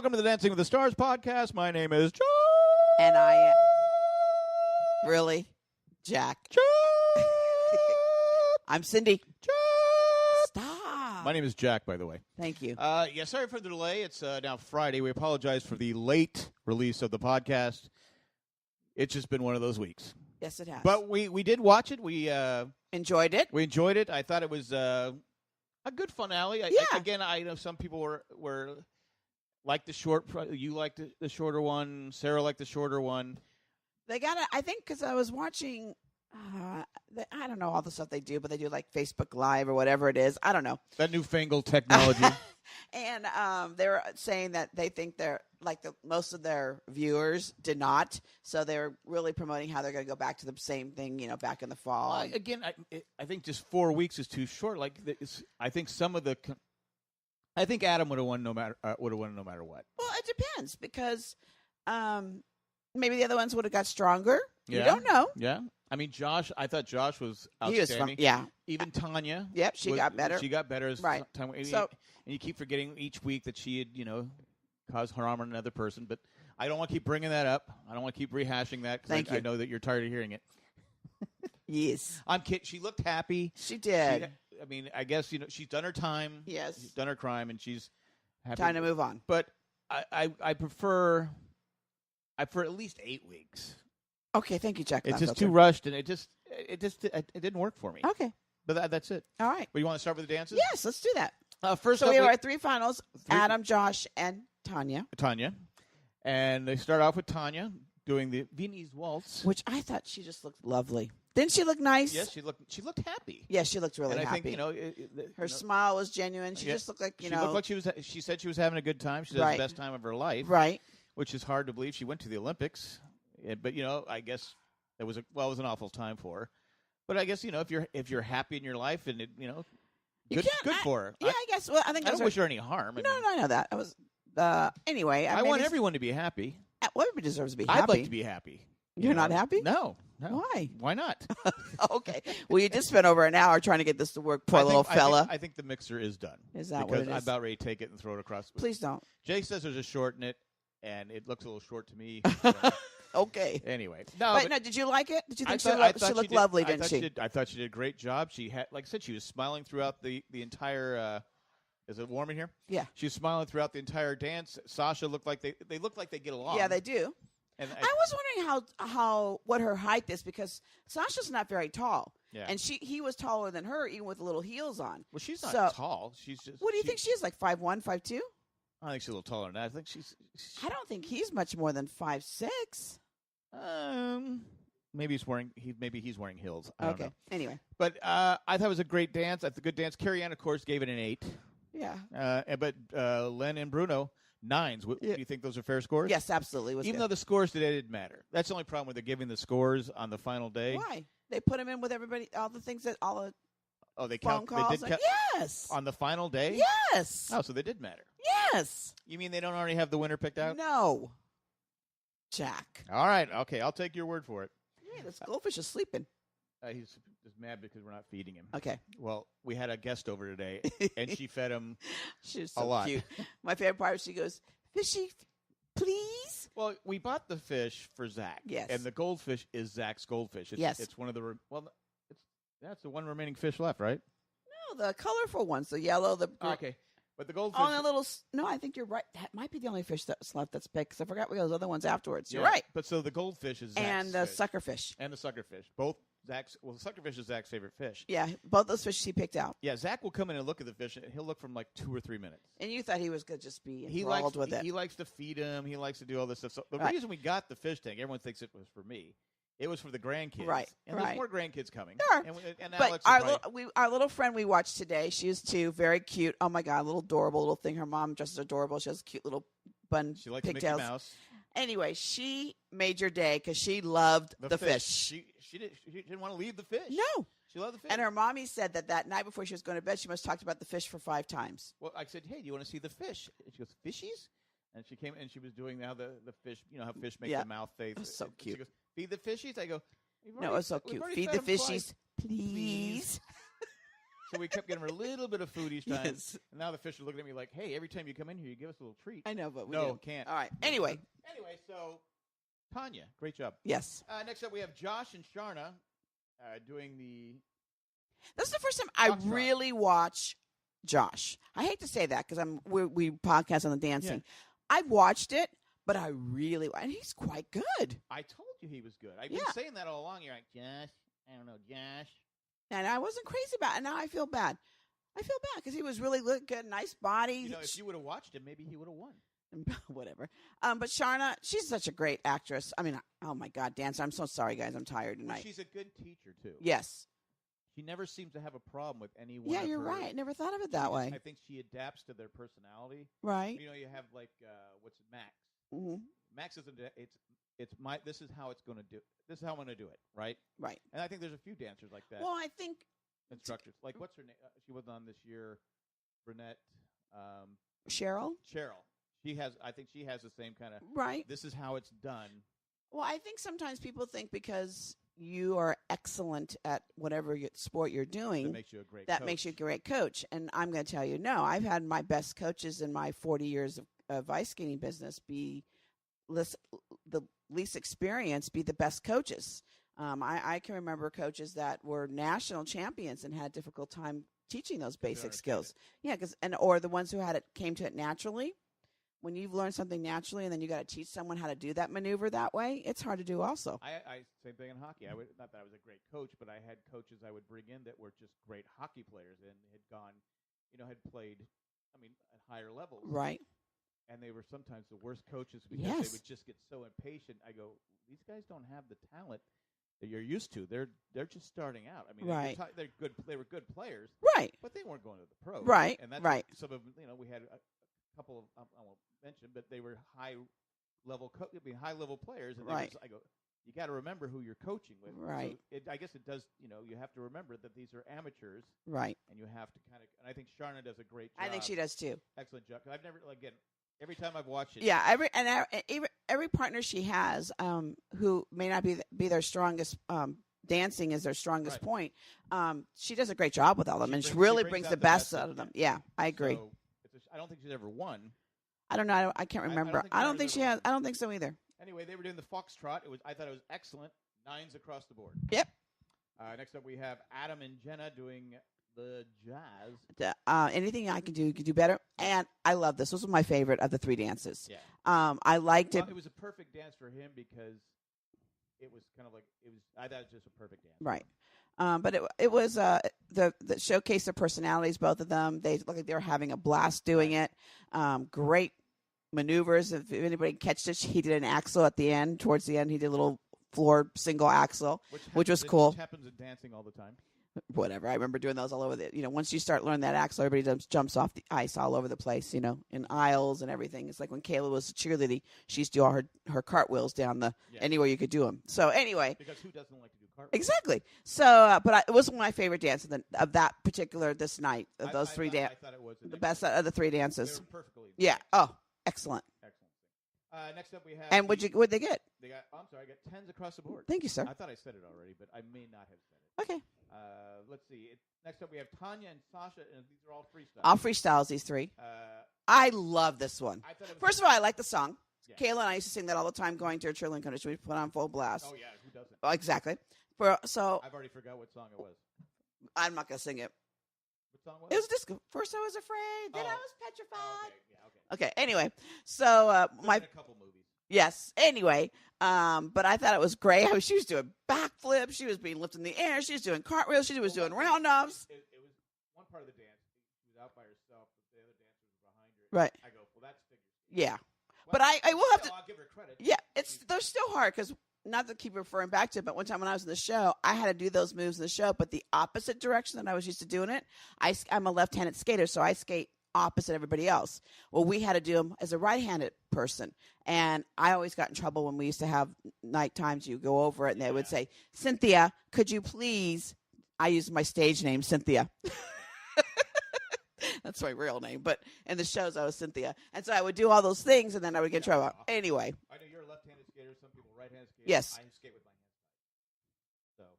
Welcome to the Dancing with the Stars podcast. My name is John. And I really, Jack. I'm Cyndi. Stop. My name is Jack, by the way. Thank you. Sorry for the delay. It's now Friday. We apologize for the late release of the podcast. It's just been one of those weeks. Yes, it has. But we did watch it. We enjoyed it. We enjoyed it. I thought it was a good finale. Yeah. I know some people were like the short. You liked the shorter one. Sarah liked the shorter one. They got it. I think because I was watching. I don't know all the stuff they do, but they do like Facebook Live or whatever it is. I don't know. That newfangled technology. And they were saying that they think they're like most of their viewers did not, so they're really promoting how they're going to go back to the same thing, back in the fall. Again, I think just 4 weeks is too short. I think I think Adam would have won no matter what. Well, it depends because maybe the other ones would have got stronger. Yeah. You don't know. Yeah. I mean, Josh. I thought Josh was He was outstanding. yeah. Even Tanya. Yep, she got better. She got better as right. time. And so, you keep forgetting each week that she had, caused harm on another person. But I don't want to keep bringing that up. I don't want to keep rehashing that because I know that you're tired of hearing it. Yes. I'm kidding. She looked happy. She did. I guess she's done her time. Yes. She's done her crime, and she's happy. Time to move on. But I prefer at least 8 weeks. Okay, thank you, Jack. It's just too rushed, and it didn't work for me. Okay. But that's it. All right. But you want to start with the dances? Yes, let's do that. First so up, we have our three finals, Adam, Josh, and Tanya. And they start off with Tanya doing the Viennese waltz. Which I thought she just looked lovely. Didn't she look nice? Yes, she looked happy. Yes, she looked really and I happy. think, her smile was genuine. She just looked like, She looked like she said she was having a good time. She said the best time of her life. Right. Which is hard to believe. She went to the Olympics. But, I guess it was an awful time for her. But I guess, if you're happy in your life and, good for her. Yeah, I guess. Well, I think I don't wish her any harm. No, I know that. I was anyway. I want everyone to be happy. Everybody deserves to be happy. I'd like to be happy. You're not happy? No. Why? Why not? Okay. Well, you just spent over an hour trying to get this to work, poor little fella. I think the mixer is done. Is that what it is? Because I'm about ready to take it and throw it across. Please don't. Jake says there's a short in it, and it looks a little short to me. Okay. Anyway. But did you like it? Did you think she looked lovely, didn't she? I thought she did a great job. She had, like I said, she was smiling throughout the entire is it warm in here? Yeah. She was smiling throughout the entire dance. Sasha looked like they look like they get along. Yeah, they do. And I was wondering what her height is because Sasha's not very tall. Yeah. And he was taller than her, even with the little heels on. Well, she's not tall. She's just. What do you think she is? Like 5'1", 5'2"? I think she's a little taller than that. I think I don't think he's much more than 5'6". Maybe he's wearing heels. I don't know. Anyway. But I thought it was a great dance. I thought a good dance. Carrie Ann, of course, gave it an 8. Yeah. But Len and Bruno, 9s. Do you think those are fair scores? Yes, absolutely. Even though the scores today didn't matter. That's the only problem with they're giving the scores on the final day. Why? They put them in with everybody, all the things that all the they phone count. calls. They did count Yes. on the final day. Yes. Oh, so they did matter. Yes. You mean they don't already have the winner picked out? No. Jack. All right. Okay, I'll take your word for it. Yeah, this goldfish is sleeping. He's just mad because we're not feeding him. Okay. Well, we had a guest over today, and she fed him She's a so lot. cute. My favorite part, she goes, "Fishy, please." Well, we bought the fish for Zach. Yes. And the goldfish is Zach's goldfish. Yes. It's one of the that's the one remaining fish left, right? No, the colorful ones, the yellow, the Okay. But the goldfish. only a little. No, I think you're right. That might be the only fish that's left that's picked. Because I forgot we got those other ones afterwards. Yeah, You're right. But so the goldfish is Zach's And the fish. suckerfish. And the suckerfish. Both Zach's. Well, the suckerfish is Zach's favorite fish. Yeah, both those fishes he picked out. Yeah, Zach will come in and look at the fish. And he'll look from like 2 or 3 minutes. And you thought he was going to just be He enthralled with it. He likes to feed him. He likes to do all this stuff. So the Right. reason we got the fish tank, everyone thinks it was for me. It was for the grandkids. Right, And right. there's more grandkids coming. There are. And But Alex our little friend we watched today, she is too very cute. Oh my God, little adorable little thing. Her mom dresses adorable. She has a cute little bun she likes Mickey pigtails. Mouse. Anyway, she made your day because she loved the fish. She didn't want to leave the fish. No. She loved the fish. And her mommy said that night before she was going to bed, she must have talked about the fish for 5 times. Well, I said, hey, do you want to see the fish? And she goes, fishies? And she came and she was doing now the fish, how fish make the mouth. It was so cute. She goes, feed the fishies? I go, No, it was so cute. Feed the fishies, please. So we kept getting her a little bit of food each time. Yes. And now the fish are looking at me like, hey, every time you come in here, you give us a little treat. I know, but we No, don't. can't. All right. Anyway. So Tanya, great job. Yes. Next up, we have Josh and Sharna doing the. This is the first time I really watch Josh. I hate to say that because we podcast on the dancing. Yeah. I've watched it, but I really and he's quite good. I told you he was good. I've been saying that all along. You're like, Josh, I don't know, Josh. And I wasn't crazy about it. And now I feel bad. I feel bad because he was really good, nice body. You know, if you would have watched him, maybe he would have won. Whatever. But Sharna, she's such a great actress. I mean, oh my God, dancer. I'm so sorry, guys. I'm tired tonight. Well, she's a good teacher too. Yes. She never seems to have a problem with anyone. Yeah, you're right. I never thought of it that way. I think she adapts to their personality. Right. You know, you have like what's it, Max? Mm-hmm. Max isn't. It's my. This is how it's going to do. This is how I'm going to do it. Right. Right. And I think there's a few dancers like that. Well, I think instructors like what's her name? She wasn't on this year. Brunette. Cheryl. She has. I think she has the same kind of. Right. This is how it's done. Well, I think sometimes people think because you are excellent at whatever sport you're doing, that makes you a great coach. And I'm going to tell you, no, I've had my best coaches in my 40 years of ice skating business be the least experienced, be the best coaches. I can remember coaches that were national champions and had a difficult time teaching those basic skills. Yeah, or the ones who came to it naturally. When you've learned something naturally and then you got to teach someone how to do that maneuver that way, it's hard to do also. Same thing in hockey. Not that I was a great coach, but I had coaches I would bring in that were just great hockey players and had gone, had played, at higher levels. Right. And they were sometimes the worst coaches because they would just get so impatient. I go, these guys don't have the talent that you're used to. They're just starting out. Right. They're good. They were good players. Right. But they weren't going to the pros. Right. And that's right. Some of we had a couple of I won't mention, but they were high level players. And right. I go, you got to remember who you're coaching with. Right. So I guess it does. You have to remember that these are amateurs. Right. And you have to kind of. And I think Sharna does a great job. I think she does too. Excellent job. I've never every time I've watched it. Yeah. Every partner she has, who may not be their strongest. Dancing is their strongest point. She does a great job with all of them, and she really brings the best out of them. Yeah, I agree. So I don't think she's ever won. I don't know. I can't remember. I don't think she has. I don't think so either. Anyway, they were doing the foxtrot. I thought it was excellent. 9s across the board. Yep. Next up, we have Adam and Jenna doing the jazz. Anything I can do, you can do better. And I love this. This was my favorite of the 3 dances. Yeah. I liked it. It was a perfect dance for him because it was kind of like I thought it was just a perfect dance. Right. But it was the showcase their personalities, both of them. They look like they were having a blast doing it. Great maneuvers. If anybody catched it, he did an axel at the end. Towards the end, he did a little floor single axel, which was cool. Which happens in dancing all the time. Whatever. I remember doing those all over once you start learning that axel, everybody jumps off the ice all over the place, in aisles and everything. It's like when Kayla was a cheerleader, she used to do all her cartwheels down anywhere you could do them. So anyway. Because who doesn't like to do cartwheels? Exactly. So, but it wasn't my favorite dance of that particular this night, of those 3 dances. I thought it was the best of the 3 dances. They were perfectly. Yeah. Oh, excellent. Next up we have. And what'd they get? I'm sorry, I got 10s across the board. Thank you, sir. I thought I said it already, but I may not have said it. Okay. Let's see. Next up we have Tanya and Sasha, and these are all freestyle. All freestyles, these 3. I love this one. First of all, I like the song. Yeah. Kayla and I used to sing that all the time going to her cheerleading competition. We put on full blast. Oh, yeah. Who doesn't? Oh, exactly. So I've already forgot what song it was. I'm not going to sing it. What song was it? It was disco. First I was afraid, then I was petrified. Oh, okay. Yeah, okay. Okay, anyway. So a couple movies. Yes. Anyway, but I thought it was great. She was doing backflips. She was being lifted in the air. She was doing cartwheels. She was doing round-offs. It was one part of the dance. She was out by herself, but the other dancers were behind her. Right. I go, well, that's figure skating. Yeah. Well, but I will have to. I'll give her credit. Yeah, they're still hard because not to keep referring back to it, but one time when I was in the show, I had to do those moves in the show, but the opposite direction that I was used to doing it. I'm a left-handed skater, so I skate opposite everybody else. Well, we had to do them as a right-handed person, and I always got in trouble when we used to have night times. You go over it, and they would say, "Cynthia, could you please?" I used my stage name, Cynthia. That's my real name, but in the shows I was Cynthia, and so I would do all those things, and then I would get in trouble. Anyway, I know you're a left-handed skater. Some people right-handed skaters. Yes, I skate with my hands.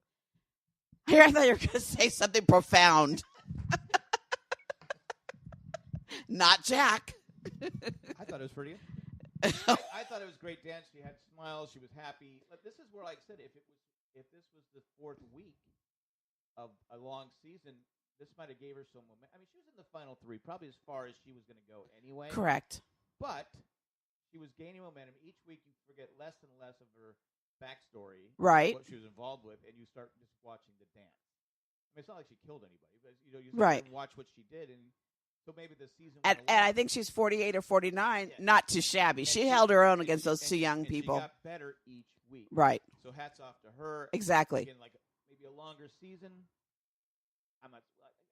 So here I thought you were going to say something profound. Not Jack. I thought it was pretty. I thought it was a great dance. She had smiles. She was happy. But this is where, like I said, if this was the 4th week of a long season, this might have gave her some momentum. I mean, she was in the final 3, probably as far as she was going to go anyway. Correct. But she was gaining momentum. Each week, you forget less and less of her backstory, right? What she was involved with, and you start just watching the dance. I mean, it's not like she killed anybody, but you right. Watch what she did, and so maybe the season. And I think she's 48 or 49, not too shabby. She held her own against those 2 young people. She got better each week, right? So hats off to her. Exactly. Again, like maybe a longer season.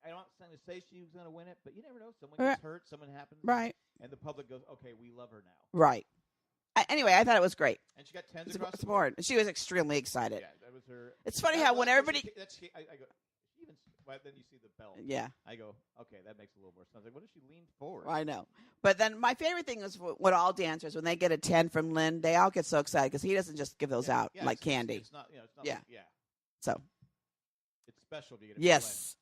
I don't say she was going to win it, but you never know. Someone gets hurt, someone happens, right? And the public goes, "Okay, we love her now." Right. Anyway, I thought it was great. And she got 10s across the board. She was extremely excited. Yeah, that was her. It's funny how when everybody. I go. Even then you see the belt. Yeah. I go, okay, that makes a little more sense. Like, what if she leaned forward? I know. But then my favorite thing is what all dancers, when they get a 10 from Lynn, they all get so excited because he doesn't just give those out like candy. It's not, it's not yeah. Like, yeah. So. It's special to get it. Yes.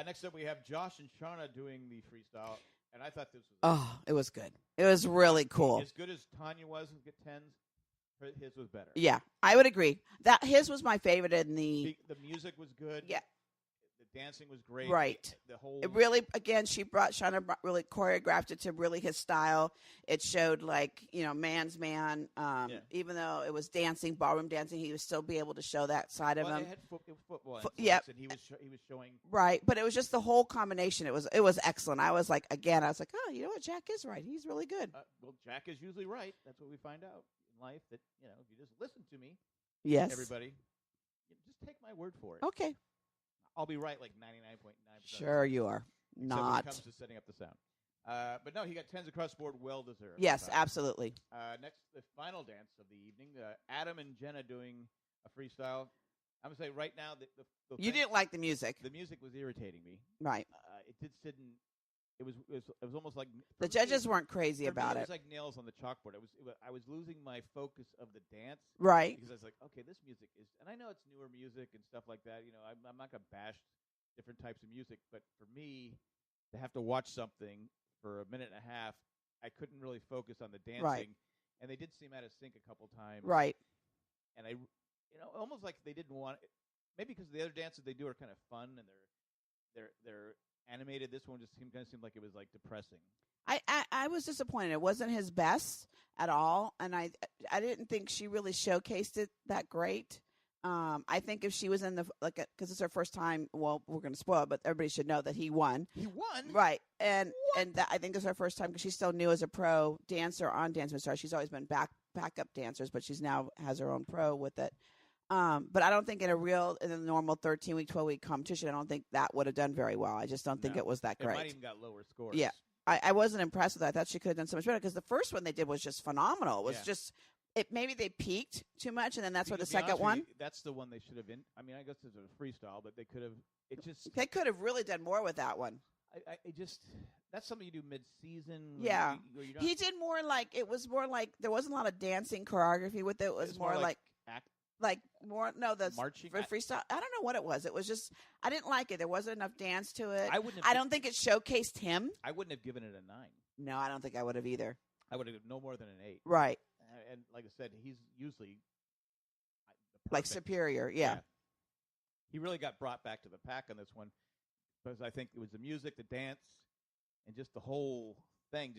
Next up, we have Josh and Shauna doing the freestyle. And I thought this was. Oh, it was good. It was really cool. As good as Tanya was and get 10s, his was better. Yeah, I would agree. That his was my favorite in the music was good. Yeah. Dancing was great. Right. The whole. It really, again, Shauna really choreographed it to really his style. It showed man's man. Even though it was dancing, ballroom dancing, he would still be able to show that side of him. It had football. Yep. And he was showing. Right, but it was just the whole combination. It was excellent. I was like, oh, you know what, Jack is right. He's really good. Well, Jack is usually right. That's what we find out in life. That if you just listen to me. Yes. Everybody, just take my word for it. Okay. I'll be right like 99.9%. Sure you are. Except when it comes to setting up the sound. But no, he got 10s across the board, well deserved. Yes, absolutely. Next, the final dance of the evening, Adam and Jenna doing a freestyle. I'm going to say right now that you didn't like the music. The music was irritating me. Right. It was almost like the judges weren't crazy about it. It was like nails on the chalkboard. I was losing my focus of the dance, right? Because I was like, okay, this music is, and I know it's newer music and stuff like that. I'm not gonna bash different types of music, but for me to have to watch something for a minute and a half, I couldn't really focus on the dancing, right. And they did seem out of sync a couple times, right? And I, almost like they didn't want, maybe because the other dances they do are kind of fun and they're animated. This one just kind of seemed like it was like depressing. I was disappointed. It wasn't his best at all, and I didn't think she really showcased it that great. I think if she was in the because it's her first time. Well, we're going to spoil it, but everybody should know that he won. He won, right? And I think it's her first time because she's still new as a pro dancer on Dance with Stars. She's always been backup dancers, but she's now has her own pro with it. But I don't think in a normal 13-week, 12-week competition, I don't think that would have done very well. I just don't think it was that great. It might even got lower scores. Yeah. I wasn't impressed with that. I thought she could have done so much better because the first one they did was just phenomenal. It was just maybe they peaked too much, and then that's why the second one. That's the one they should have been. I mean, I guess it's a freestyle, but they could have. They could have really done more with that one. That's something you do mid-season. Yeah, he did more like it was more like there wasn't a lot of dancing choreography with it. It was more like the marching freestyle. I don't know what it was. It was just I didn't like it. There wasn't enough dance to it. I don't think it showcased him. I wouldn't have given it a 9. No, I don't think I would have either. I would have no more than an 8. Right. And like I said, he's usually like superior. Yeah. He really got brought back to the pack on this one because I think it was the music, the dance, and just the whole thing.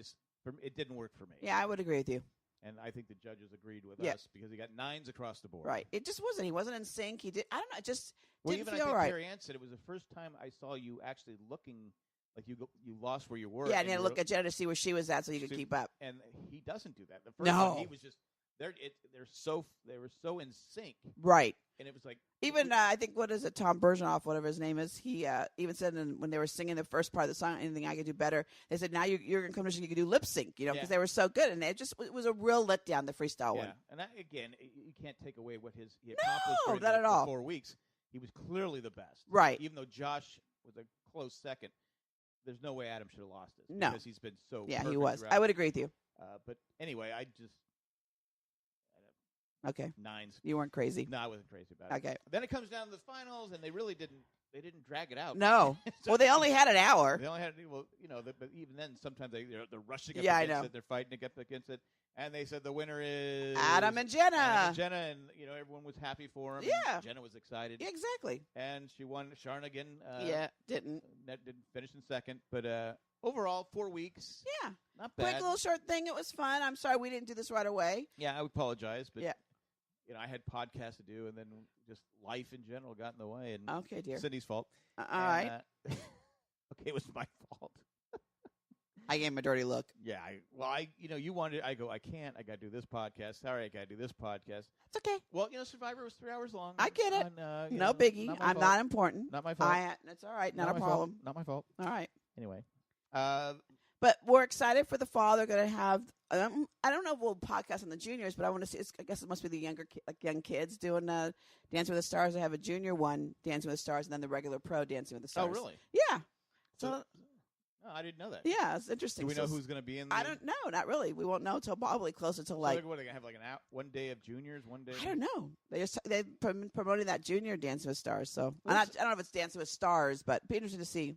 It didn't work for me. Yeah, I would agree with you. And I think the judges agreed with us because he got 9s across the board. Right. It just wasn't. He wasn't in sync. He did. I don't know. It just didn't feel I think right. Carrie Ann said it was the first time I saw you actually looking like you lost where you were. Yeah, and you had to look at Jenna to see where she was at so you could keep up. And he doesn't do that. The first one, he was just they were so in sync. Right. And it was like even I think what is it, Tom Bergenoff, whatever his name is, he even said when they were singing the first part of the song, anything I could do better. They said now you're going to come to you could do lip sync, because they were so good, and it was a real letdown, the freestyle one. And again, you can't take away what he accomplished during not at all. 4 weeks. He was clearly the best, right? Even though Josh was a close second, there's no way Adam should have lost this because he's been so he was. Throughout. I would agree with you. But anyway, I just. Okay. 9s. You weren't crazy. No, I wasn't crazy about it. Okay. Then it comes down to the finals, and they really didn't. they didn't drag it out. No. So Well, they only had an hour. They only had, well, but even then, sometimes they're rushing up Yeah, I against know. it. They're fighting up against it. And they said the winner is Adam and Jenna. Adam and Jenna, and everyone was happy for him. Yeah. And Jenna was excited. Yeah, exactly. And she won. Sharna again. Didn't finish in second, but overall 4 weeks. Yeah. Not bad. Quick little short thing. It was fun. I'm sorry we didn't do this right away. Yeah, I apologize, but Yeah. I had podcasts to do, and then just life in general got in the way. And Okay, dear. Cindy's fault. All right. Okay, it was my fault. I gave him a dirty look. Yeah, you wanted. I go. I can't. I got to do this podcast. Sorry, I got to do this podcast. It's okay. Well, Survivor was 3 hours long. I get it. On, No biggie. not my I'm fault. not important. Not my fault. It's all right. Not a my fault. problem. Not my fault. All right. Anyway, But we're excited for the fall. They're going to have. I don't know if we'll podcast on the juniors, but I want to see. I guess it must be the young kids doing Dancing with the Stars. They have a junior one, Dancing with the Stars, and then the regular pro Dancing with the Stars. Oh, really? Yeah. So I didn't know that. Yeah, it's interesting. Do we know who's going to be in? I don't know. Not really. We won't know until probably closer to what are they going to have? Like one day of juniors, one day. I don't know. They're promoting that junior Dancing with Stars. So I don't know if it's Dancing with Stars, but it'd be interesting to see.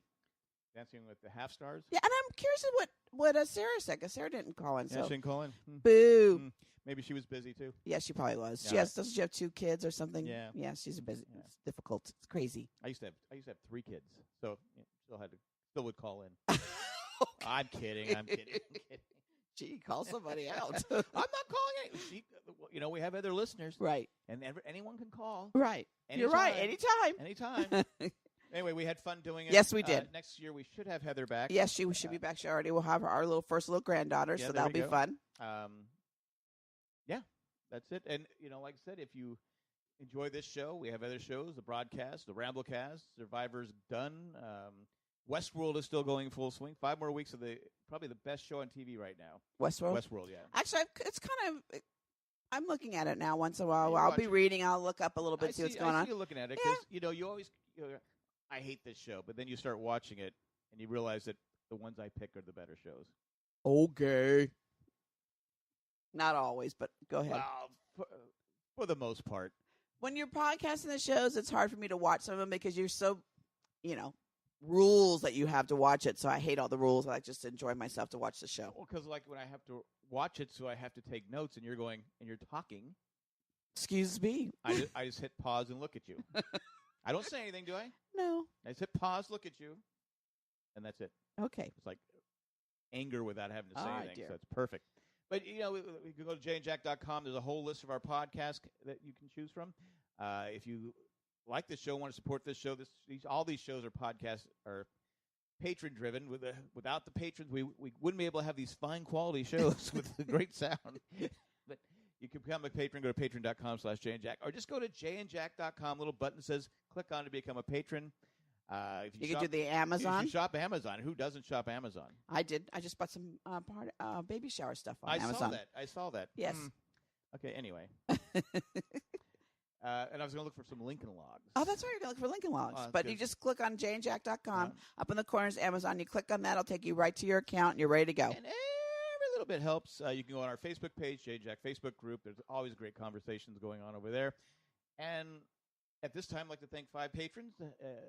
Dancing with the Half Stars. Yeah, and I'm curious what Sarah said because Sarah didn't call in. Yeah, So she didn't call in. boo. Maybe she was busy too. Yeah, she probably was. Yeah. Doesn't she have 2 kids or something? Yeah. Yeah, she's busy. Yeah. It's difficult. It's crazy. I used to have 3 kids, so still would call in. I'm kidding. I'm kidding. Gee, call somebody out. I'm not calling it. See, we have other listeners, Right. and anyone can call. Right. You're right. Anytime. Anyway, we had fun doing it. Yes, we did. Next year we should have Heather back. Yes, she should be back. She already will have our first little granddaughter, Yeah, so there that'll we be go. fun. Yeah, that's it. And like I said, if you enjoy this show, we have other shows: the broadcast, the Ramblecast, Survivor's done. Westworld is still going full swing. 5 more weeks of probably the best show on TV right now. Westworld. Yeah. Actually, it's kind of. I'm looking at it now once in a while. Yeah, I'll watch be it. reading. I'll look up a little bit, see what's going I on. see you looking at it because you always. I hate this show, but then you start watching it and you realize that the ones I pick are the better shows. Okay. Not always, but go ahead. Well, for the most part. When you're podcasting the shows, it's hard for me to watch some of them because you're so, rules that you have to watch it. So I hate all the rules. I just enjoy myself to watch the show. Well, because like when I have to watch it, so I have to take notes, and you're talking. Excuse me. I just hit pause and look at you. I don't say anything, do I? No. I just hit pause, look at you, and that's it. Okay. It's like anger without having to say anything. Dear. So it's perfect. But, we can go to jayandjack.com. There's a whole list of our podcasts that you can choose from. If you like this show, want to support this show, all these shows are podcasts are patron-driven. Without the patrons, we wouldn't be able to have these fine quality shows with great sound. But you can become a patron. Go to patreon.com/jayandjack. Or just go to jayandjack.com. Little button says click on to become a patron. If you can do the Amazon. If you shop Amazon. Who doesn't shop Amazon? I did. I just bought some baby shower stuff on Amazon. I saw that. Yes. Okay, anyway. And I was going to look for some Lincoln Logs. Oh, that's right. You're going to look for Lincoln Logs. But good. you just click on jayandjack.com. Up in the corner is Amazon. You click on that. It'll take you right to your account, and you're ready to go. And every little bit helps. You can go on our Facebook page, Jay and Jack Facebook group. There's always great conversations going on over there. And at this time, I'd like to thank 5 patrons.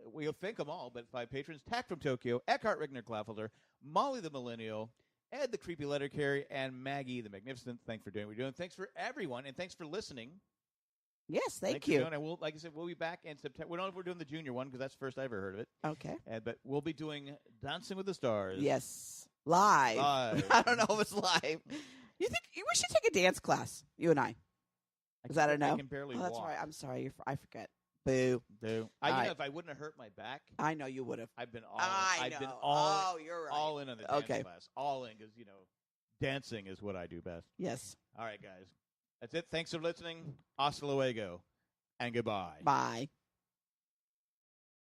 We'll thank them all, but 5 patrons. Tack from Tokyo, Eckhart Rigner Claffelder, Molly the Millennial, Ed the Creepy Letter Carrier, and Maggie the Magnificent. Thanks for doing what you're doing. Thanks for everyone, and thanks for listening. Yes, thank you. you. And like I said, we'll be back in September. We don't know if we're doing the junior one because that's the first I ever heard of it. Okay. But we'll be doing Dancing with the Stars. Yes. Live. I don't know if it's live. We should take a dance class, you and I. Is that a no? I can barely that's walk. right. I'm sorry. I forget. Boo. If I wouldn't have hurt my back. I know you would have. I've been you're right. all in on the dance class. All in because, dancing is what I do best. Yes. All right, guys. That's it. Thanks for listening. Hasta luego. And goodbye. Bye.